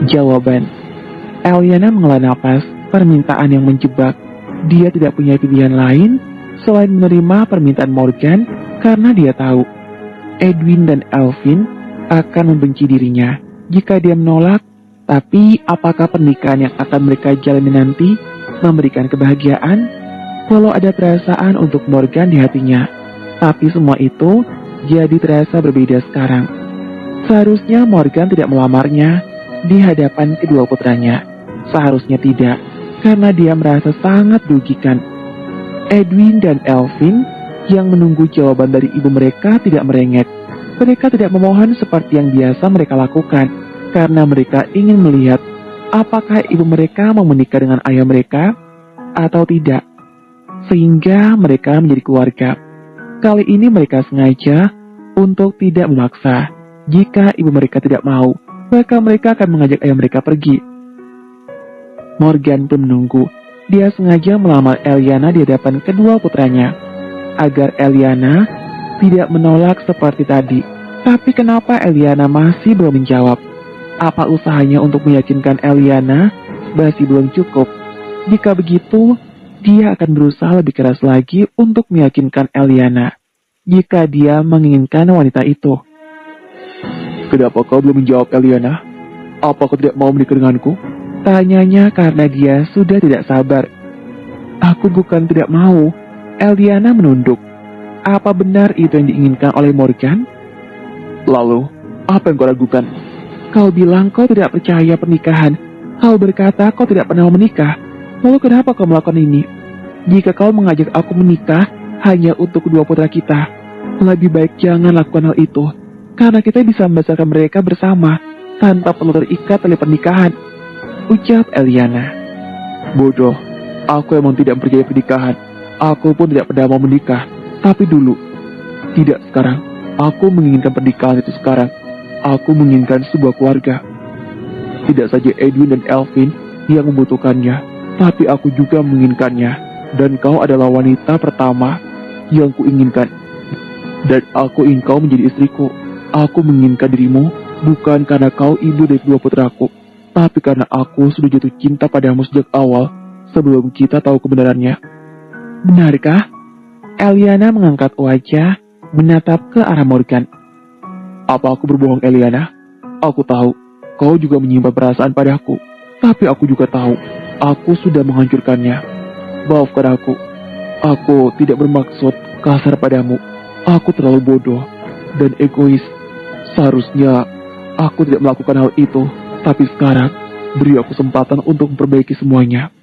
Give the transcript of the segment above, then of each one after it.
Jawaban. Eliana menghela napas, permintaan yang menjebak. Dia tidak punya pilihan lain selain menerima permintaan Morgan karena dia tahu Edwin dan Elvin akan membenci dirinya jika dia menolak. Tapi apakah pernikahan yang akan mereka jalani nanti memberikan kebahagiaan? Walau ada perasaan untuk Morgan di hatinya, tapi semua itu jadi terasa berbeda sekarang. Seharusnya Morgan tidak melamarnya di hadapan kedua putranya. Seharusnya tidak, karena dia merasa sangat dirugikan. Edwin dan Elvin yang menunggu jawaban dari ibu mereka tidak merengek. Mereka tidak memohon seperti yang biasa mereka lakukan, karena mereka ingin melihat apakah ibu mereka mau menikah dengan ayah mereka atau tidak, sehingga mereka menjadi keluarga. Kali ini mereka sengaja untuk tidak memaksa. Jika ibu mereka tidak mau, maka mereka akan mengajak ayah mereka pergi. Morgan pun menunggu. Dia sengaja melamar Eliana di hadapan kedua putranya, agar Eliana tidak menolak seperti tadi. Tapi kenapa Eliana masih belum menjawab? Apa usahanya untuk meyakinkan Eliana masih belum cukup? Jika begitu, dia akan berusaha lebih keras lagi untuk meyakinkan Eliana jika dia menginginkan wanita itu. Kenapa kau belum menjawab, Eliana? Apa kau tidak mau menikah denganku? Tanyanya karena dia sudah tidak sabar. Aku bukan tidak mau. Eliana menunduk. Apa benar itu yang diinginkan oleh Morgan? Lalu, apa yang kau ragukan? Kau bilang kau tidak percaya pernikahan. Kau berkata kau tidak pernah menikah. Lalu kenapa kau melakukan ini? Jika kau mengajak aku menikah hanya untuk kedua putra kita, lebih baik jangan lakukan hal itu. Karena kita bisa membesarkan mereka bersama tanpa perlu terikat oleh pernikahan, ucap Eliana. Bodoh, aku emang tidak percaya pernikahan. Aku pun tidak pernah mau menikah. Tapi dulu, tidak sekarang. Aku menginginkan pernikahan itu sekarang. Aku menginginkan sebuah keluarga. Tidak saja Edwin dan Elvin yang membutuhkannya, tapi aku juga menginginkannya. Dan kau adalah wanita pertama yang kuinginkan. Dan aku ingin kau menjadi istriku. Aku menginginkan dirimu bukan karena kau ibu dari kedua putraku, tapi karena aku sudah jatuh cinta padamu sejak awal sebelum kita tahu kebenarannya. Benarkah? Eliana mengangkat wajah, menatap ke arah Morgan. Apa aku berbohong, Eliana? Aku tahu, kau juga menyimpan perasaan padaku. Tapi aku juga tahu, aku sudah menghancurkannya. Maafkan aku. Aku tidak bermaksud kasar padamu. Aku terlalu bodoh dan egois. Seharusnya aku tidak melakukan hal itu. Tapi sekarang, beri aku kesempatan untuk memperbaiki semuanya.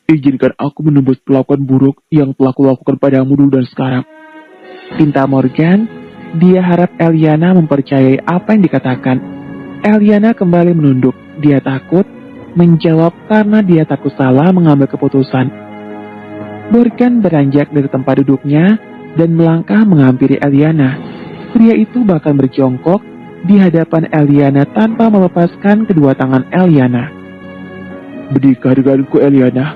Izinkan aku menembus perlakuan buruk yang telah kulakukan padamu dulu dan sekarang. Pinta Morgan. Dia harap Eliana mempercayai apa yang dikatakan. Eliana kembali menunduk. Dia takut menjawab karena dia takut salah mengambil keputusan. Morgan beranjak dari tempat duduknya dan melangkah menghampiri Eliana. Pria itu bahkan berjongkok di hadapan Eliana tanpa melepaskan kedua tangan Eliana. Menikah denganku, Eliana?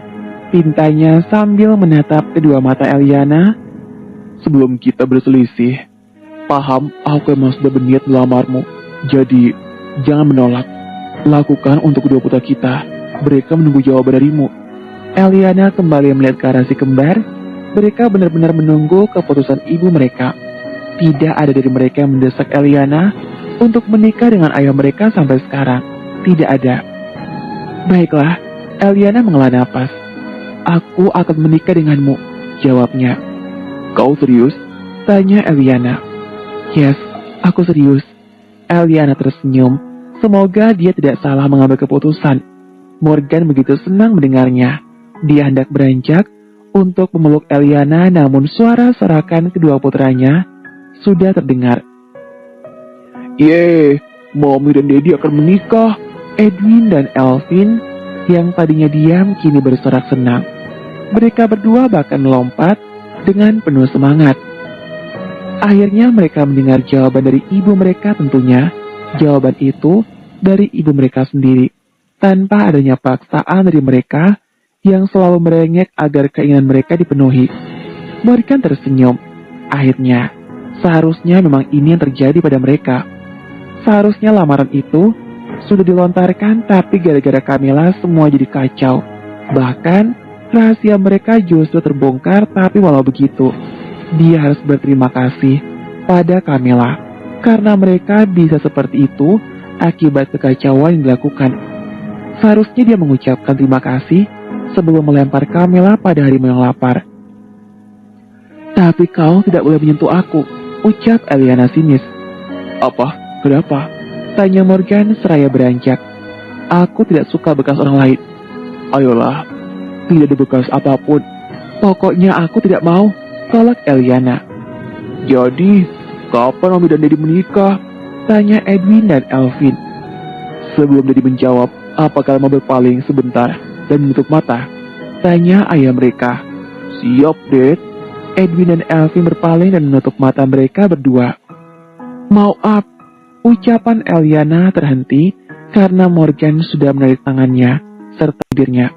Pintanya sambil menatap kedua mata Eliana. Sebelum kita berselisih, paham aku emang sudah berniat melamarmu. Jadi, jangan menolak. Lakukan untuk kedua putra kita. Mereka menunggu jawaban darimu. Eliana kembali melihat ke arah si kembar. Mereka benar-benar menunggu keputusan ibu mereka. Tidak ada dari mereka yang mendesak Eliana untuk menikah dengan ayah mereka sampai sekarang. Tidak ada. Baiklah, Eliana menghela napas. Aku akan menikah denganmu, jawabnya. Kau serius? Tanya Eliana. Yes, aku serius. Eliana tersenyum. Semoga dia tidak salah mengambil keputusan. Morgan begitu senang mendengarnya. Dia hendak beranjak untuk memeluk Eliana, namun suara sorakan kedua putranya sudah terdengar. Yeay, Mommy dan Daddy akan menikah. Edwin dan Elvin yang tadinya diam kini bersorak senang. Mereka berdua bahkan melompat dengan penuh semangat. Akhirnya mereka mendengar jawaban dari ibu mereka tentunya. Jawaban itu dari ibu mereka sendiri, tanpa adanya paksaan dari mereka yang selalu merengek agar keinginan mereka dipenuhi. Morgan tersenyum. Akhirnya, seharusnya memang ini yang terjadi pada mereka. Seharusnya lamaran itu sudah dilontarkan, tapi gara-gara Camilla semua jadi kacau. Bahkan, rahasia mereka justru terbongkar, tapi walau begitu, dia harus berterima kasih pada Camilla. Karena mereka bisa seperti itu akibat kekacauan yang dilakukan. Seharusnya dia mengucapkan terima kasih sebelum melempar Camilla pada harimau yang lapar. Tapi kau tidak boleh menyentuh aku, ucap Eliana sinis. Apa? Kenapa? Tanya Morgan seraya beranjak. Aku tidak suka bekas orang lain. Ayolah, tidak ada bekas apapun. Pokoknya aku tidak mau, tolak Eliana. Jadi, kapan Mami dan Daddy menikah? Tanya Edwin dan Elvin. Sebelum Daddy menjawab, apakah mau berpaling sebentar dan menutup mata? Tanya ayah mereka. Siap, Dad. Edwin dan Elvin berpaling dan menutup mata mereka berdua. Mau up, ucapan Eliana terhenti karena Morgan sudah menarik tangannya serta bibirnya.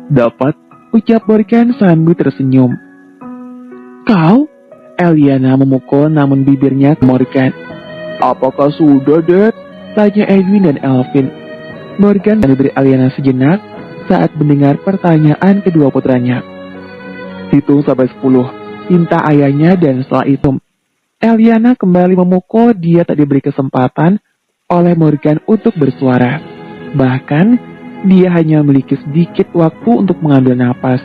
Dapat, ucap Morgan sambil tersenyum. Kau? Eliana memukul namun bibirnya ke Morgan. Apakah sudah, Dad? Tanya Edwin dan Elvin. Morgan memberi Eliana sejenak saat mendengar pertanyaan kedua putranya. Hitung sampai 10. Pinta ayahnya dan setelah itu Eliana kembali memukul. Dia tak diberi kesempatan oleh Morgan untuk bersuara. Bahkan dia hanya memiliki sedikit waktu untuk mengambil napas.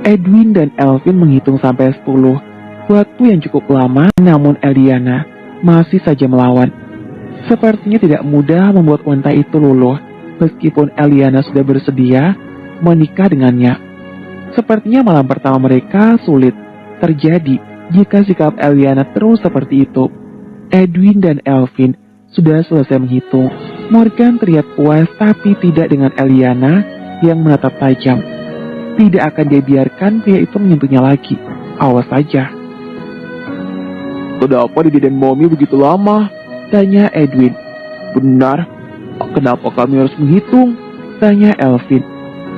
Edwin dan Elvin menghitung sampai 10. Waktu yang cukup lama, namun Eliana masih saja melawan. Sepertinya tidak mudah membuat wanita itu luluh, meskipun Eliana sudah bersedia menikah dengannya. Sepertinya malam pertama mereka sulit terjadi jika sikap Eliana terus seperti itu. Edwin dan Elvin sudah selesai menghitung. Morgan terlihat puas, tapi tidak dengan Eliana yang menatap tajam. Tidak akan dia biarkan pria itu menyentuhnya lagi. Awas saja. Kenapa Daddy dan Mommy begitu lama? Tanya Edwin. Benar, kenapa kami harus menghitung? Tanya Elvin.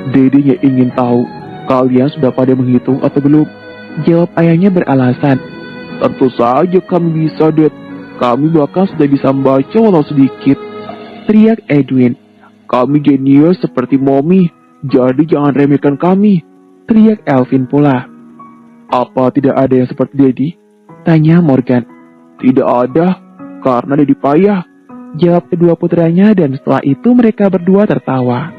Daddy ingin tahu, kalian sudah pada menghitung atau belum? Jawab ayahnya beralasan. Tentu saja kami bisa, Dad. Kami bahkan sudah bisa membaca walau sedikit. Teriak Edwin. Kami jenius seperti Mommy, jadi jangan remehkan kami. Teriak Elvin pula. Apa tidak ada yang seperti Daddy? Tanya Morgan. Tidak ada, karena Daddy payah. Jawab kedua putranya dan setelah itu mereka berdua tertawa.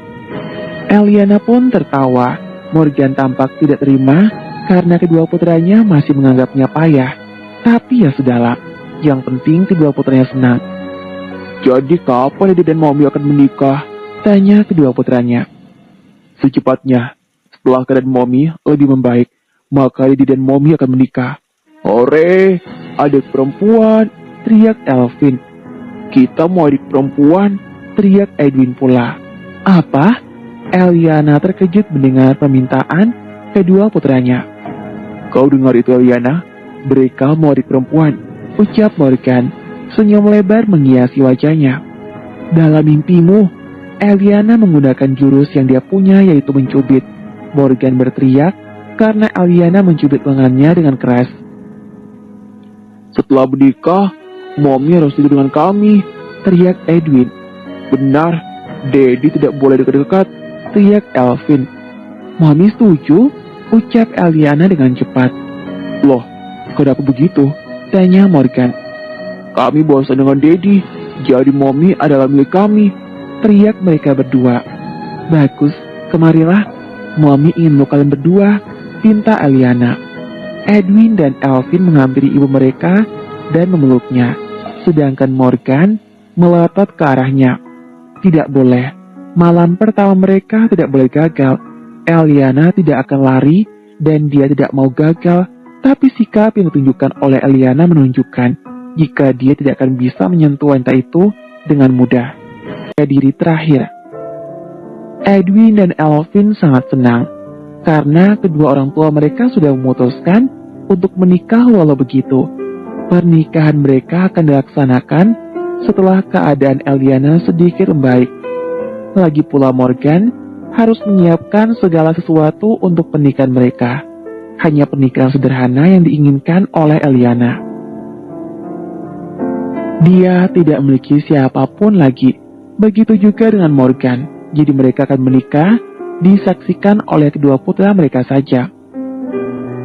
Eliana pun tertawa. Morgan tampak tidak terima karena kedua putranya masih menganggapnya payah. Tapi ya sudahlah, yang penting kedua putranya senang. Jadi kapan Daddy dan Mommy akan menikah? Tanya kedua putranya. Secepatnya, setelah keadaan Mommy lebih membaik, maka Daddy dan Mommy akan menikah. Hore, adik perempuan, teriak Elvin. Kita mau adik perempuan, teriak Edwin pula. Apa? Eliana terkejut mendengar permintaan kedua putranya. Kau dengar itu, Eliana? Mereka mau adik perempuan, ucap Morgan. Senyum lebar menghiasi wajahnya. Dalam mimpimu, Eliana menggunakan jurus yang dia punya, yaitu mencubit. Morgan berteriak karena Eliana mencubit lengannya dengan keras. Setelah menikah, Mommy harus tidur dengan kami, teriak Edwin. Benar, Daddy tidak boleh dekat-dekat, teriak Elvin. Mommy setuju, ucap Eliana dengan cepat. Loh, kenapa begitu? Tanya Morgan. Kami bosan dengan Daddy, jadi Mommy adalah milik kami, teriak mereka berdua. Bagus, kemarilah. Mommy ingin meluk kalian berdua, pinta Eliana. Edwin dan Elvin menghampiri ibu mereka dan memeluknya, sedangkan Morgan melotot ke arahnya. Tidak boleh. Malam pertama mereka tidak boleh gagal. Eliana tidak akan lari dan dia tidak mau gagal, tapi sikap yang ditunjukkan oleh Eliana menunjukkan jika dia tidak akan bisa menyentuh wanita itu dengan mudah. Diri terakhir. Edwin dan Elvin sangat senang karena kedua orang tua mereka sudah memutuskan untuk menikah. Walau begitu, pernikahan mereka akan dilaksanakan setelah keadaan Eliana sedikit membaik. Lagi pula Morgan harus menyiapkan segala sesuatu untuk pernikahan mereka. Hanya pernikahan sederhana yang diinginkan oleh Eliana. Dia tidak memiliki siapapun lagi. Begitu juga dengan Morgan. Jadi mereka akan menikah, disaksikan oleh kedua putra mereka saja.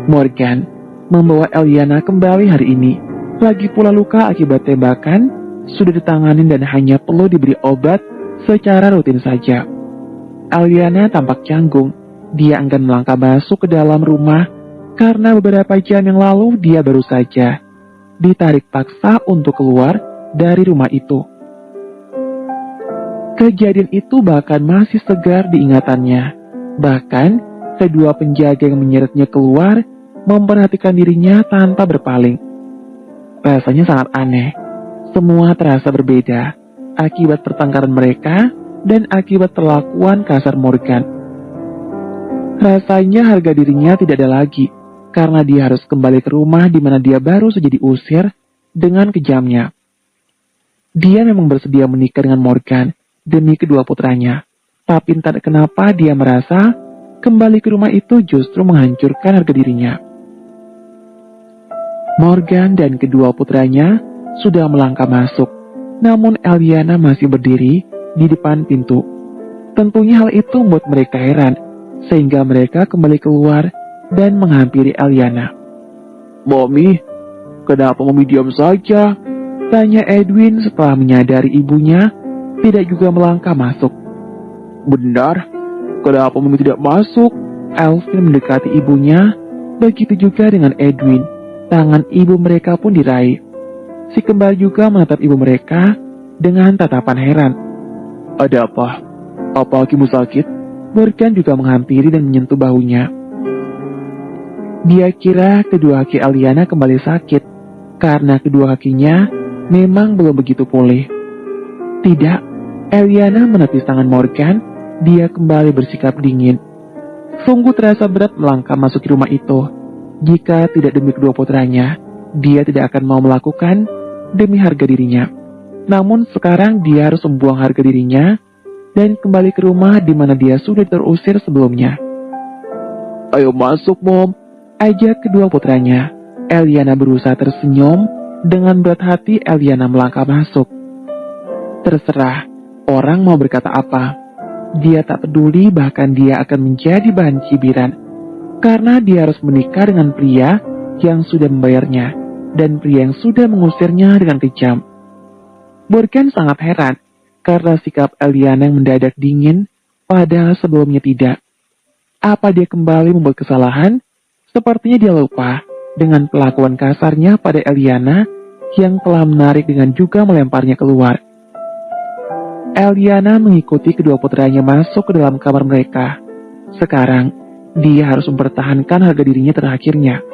Morgan membawa Eliana kembali hari ini. Lagi pula luka akibat tembakan sudah ditangani dan hanya perlu diberi obat secara rutin saja. Eliana tampak canggung. Dia enggan melangkah masuk ke dalam rumah karena beberapa jam yang lalu dia baru saja ditarik paksa untuk keluar dari rumah itu. Kejadian itu bahkan masih segar di ingatannya. Bahkan kedua penjaga yang menyeretnya keluar memperhatikan dirinya tanpa berpaling. Rasanya sangat aneh. Semua terasa berbeda akibat pertengkaran mereka dan akibat perlakuan kasar Morgan. Rasanya harga dirinya tidak ada lagi karena dia harus kembali ke rumah di mana dia baru saja diusir dengan kejamnya. Dia memang bersedia menikah dengan Morgan demi kedua putranya, tapi entah kenapa dia merasa kembali ke rumah itu justru menghancurkan harga dirinya. Morgan dan kedua putranya sudah melangkah masuk, namun Eliana masih berdiri di depan pintu. Tentunya hal itu membuat mereka heran, sehingga mereka kembali keluar dan menghampiri Eliana. Mami, kenapa Mami diam saja? Tanya Edwin setelah menyadari ibunya tidak juga melangkah masuk. Benar, kenapa Mami tidak masuk? Elvin mendekati ibunya, begitu juga dengan Edwin. Tangan ibu mereka pun diraih. Si kembar juga menatap ibu mereka dengan tatapan heran. Ada apa? Apa kakimu sakit? Morgan juga menghampiri dan menyentuh bahunya. Dia kira kedua kaki Eliana kembali sakit, karena kedua kakinya memang belum begitu pulih. Tidak, Eliana menepis tangan Morgan, dia kembali bersikap dingin. Sungguh terasa berat melangkah masuk ke rumah itu. Jika tidak demi kedua putranya, dia tidak akan mau melakukan demi harga dirinya. Namun sekarang dia harus membuang harga dirinya dan kembali ke rumah di mana dia sudah terusir sebelumnya. Ayo masuk, Mom, ajak kedua putranya. Eliana berusaha tersenyum. Dengan berat hati Eliana melangkah masuk. Terserah orang mau berkata apa. Dia tak peduli, bahkan dia akan menjadi bahan cibiran. Karena dia harus menikah dengan pria yang sudah membayarnya dan pria yang sudah mengusirnya dengan kejam. Morgan sangat heran karena sikap Eliana yang mendadak dingin, padahal sebelumnya tidak. Apa dia kembali membuat kesalahan? Sepertinya dia lupa dengan pelakuan kasarnya pada Eliana yang telah menarik dengan juga melemparnya keluar. Eliana mengikuti kedua putranya masuk ke dalam kamar mereka. Sekarang, dia harus mempertahankan harga dirinya terakhirnya.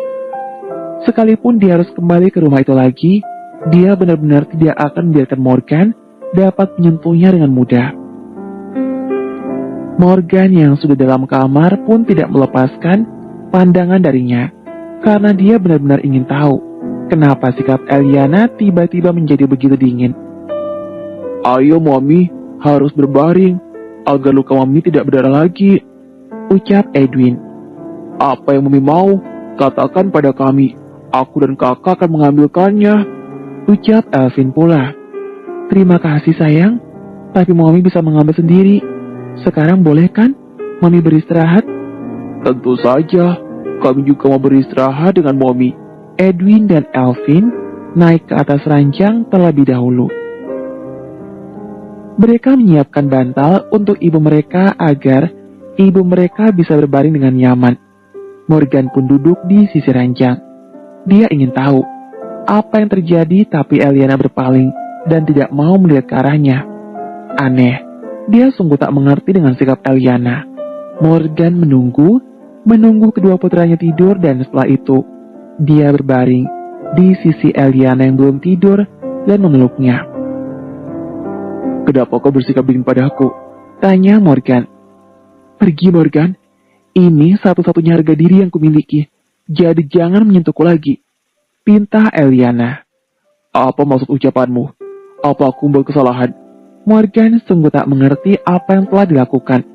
Sekalipun dia harus kembali ke rumah itu lagi, dia benar-benar tidak akan membiarkan Morgan dapat menyentuhnya dengan mudah. Morgan yang sudah dalam kamar pun tidak melepaskan pandangan darinya, karena dia benar-benar ingin tahu kenapa sikap Eliana tiba-tiba menjadi begitu dingin. Ayo Mami, harus berbaring agar luka Mami tidak berdarah lagi, ucap Edwin. Apa yang Mami mau, katakan pada kami. Aku dan kakak akan mengambilkannya, ucap Elvin pula. Terima kasih sayang, tapi Mami bisa mengambil sendiri. Sekarang boleh kan Mami beristirahat? Tentu saja, kami juga mau beristirahat dengan Mami. Edwin dan Elvin naik ke atas ranjang terlebih dahulu. Mereka menyiapkan bantal untuk ibu mereka agar ibu mereka bisa berbaring dengan nyaman. Morgan pun duduk di sisi ranjang. Dia ingin tahu apa yang terjadi, tapi Eliana berpaling dan tidak mau melihat ke arahnya. Aneh, dia sungguh tak mengerti dengan sikap Eliana. Morgan menunggu kedua putranya tidur dan setelah itu, dia berbaring di sisi Eliana yang belum tidur dan memeluknya. Kenapa kau bersikap dingin padaku? Tanya Morgan. Pergi Morgan, ini satu-satunya harga diri yang kumiliki, jadi jangan menyentuhku lagi, pinta Eliana. Apa maksud ucapanmu? Apa aku membuat kesalahan? Morgan sungguh tak mengerti apa yang telah dilakukan.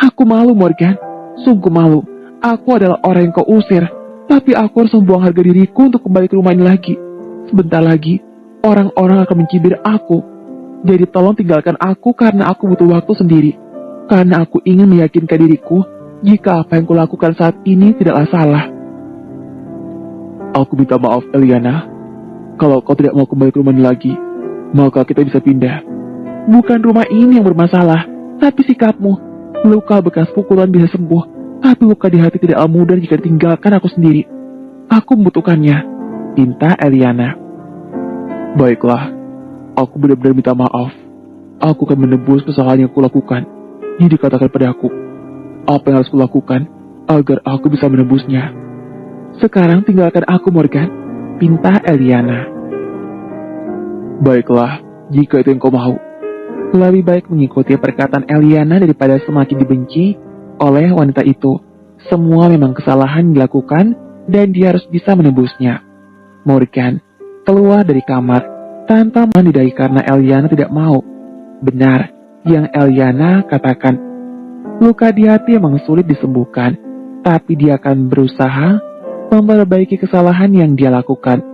Aku malu Morgan, sungguh malu. Aku adalah orang yang kau usir, tapi aku harus membuang harga diriku untuk kembali ke rumah ini lagi. Sebentar lagi, Orang-orang akan mencibir aku. Jadi tolong tinggalkan aku karena aku butuh waktu sendiri. Karena aku ingin meyakinkan diriku jika apa yang kulakukan saat ini tidaklah salah. Aku minta maaf, Eliana. Kalau kau tidak mau kembali ke rumah ini lagi, maka kita bisa pindah. Bukan rumah ini yang bermasalah, tapi sikapmu. Luka bekas pukulan bisa sembuh, tapi luka di hati tidaklah mudah jika ditinggalkan aku sendiri. Aku membutuhkannya, pinta Eliana. Baiklah, aku benar-benar minta maaf. Aku akan menebus kesalahan yang kulakukan. Jadi katakan padaku, apa yang harus kulakukan agar aku bisa menebusnya? Sekarang tinggalkan aku, Morgan, pinta Eliana. Baiklah, jika itu yang kau mau. Lebih baik mengikuti perkataan Eliana daripada semakin dibenci oleh wanita itu. Semua memang kesalahan dilakukan dan dia harus bisa menebusnya. Morgan keluar dari kamar tanpa menandai karena Eliana tidak mau. Benar yang Eliana katakan. Luka di hati memang sulit disembuhkan, tapi dia akan berusaha memperbaiki kesalahan yang dia lakukan.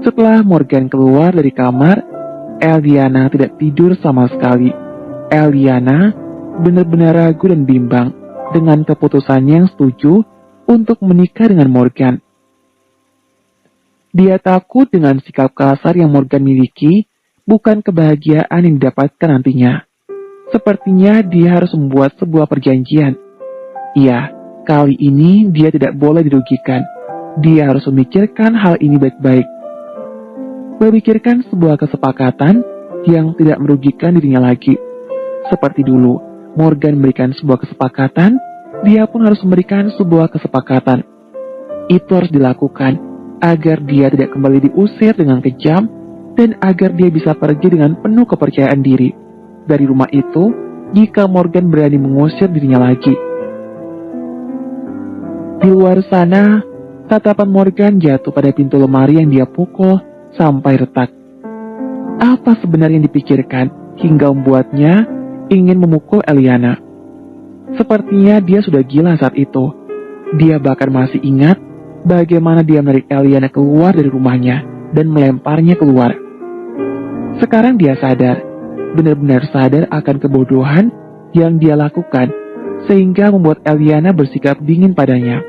Setelah Morgan keluar dari kamar, Eliana tidak tidur sama sekali. Eliana benar-benar ragu dan bimbang dengan keputusannya yang setuju untuk menikah dengan Morgan. Dia takut dengan sikap kasar yang Morgan miliki bukan kebahagiaan yang didapatkan nantinya. Sepertinya dia harus membuat sebuah perjanjian. Iya, kali ini dia tidak boleh dirugikan. Dia harus memikirkan hal ini baik-baik. Memikirkan sebuah kesepakatan yang tidak merugikan dirinya lagi. Seperti dulu, Morgan memberikan sebuah kesepakatan, dia pun harus memberikan sebuah kesepakatan. Itu harus dilakukan agar dia tidak kembali diusir dengan kejam dan agar dia bisa pergi dengan penuh kepercayaan diri dari rumah itu jika Morgan berani mengusir dirinya lagi. Di luar sana, tatapan Morgan jatuh pada pintu lemari yang dia pukul sampai retak. Apa sebenarnya yang dipikirkan hingga membuatnya ingin memukul Eliana? Sepertinya dia sudah gila saat itu. Dia bahkan masih ingat bagaimana dia menarik Eliana keluar dari rumahnya dan melemparnya keluar. Sekarang dia sadar, benar-benar sadar akan kebodohan yang dia lakukan, sehingga membuat Eliana bersikap dingin padanya.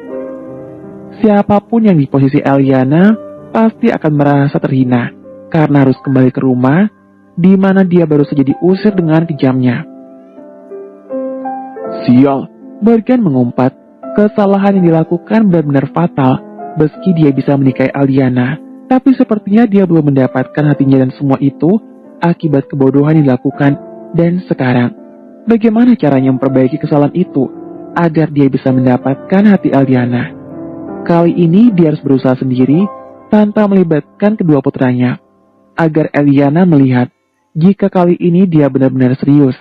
Siapapun yang di posisi Eliana pasti akan merasa terhina karena harus kembali ke rumah di mana dia baru saja diusir dengan kejamnya. Sial, Morgan mengumpat, kesalahan yang dilakukan benar-benar fatal. Meski dia bisa menikahi Eliana, tapi sepertinya dia belum mendapatkan hatinya dan semua itu akibat kebodohan yang dilakukan. Dan sekarang, bagaimana caranya memperbaiki kesalahan itu agar dia bisa mendapatkan hati Eliana? Kali ini dia harus berusaha sendiri tanpa melibatkan kedua putranya, agar Eliana melihat jika kali ini dia benar-benar serius.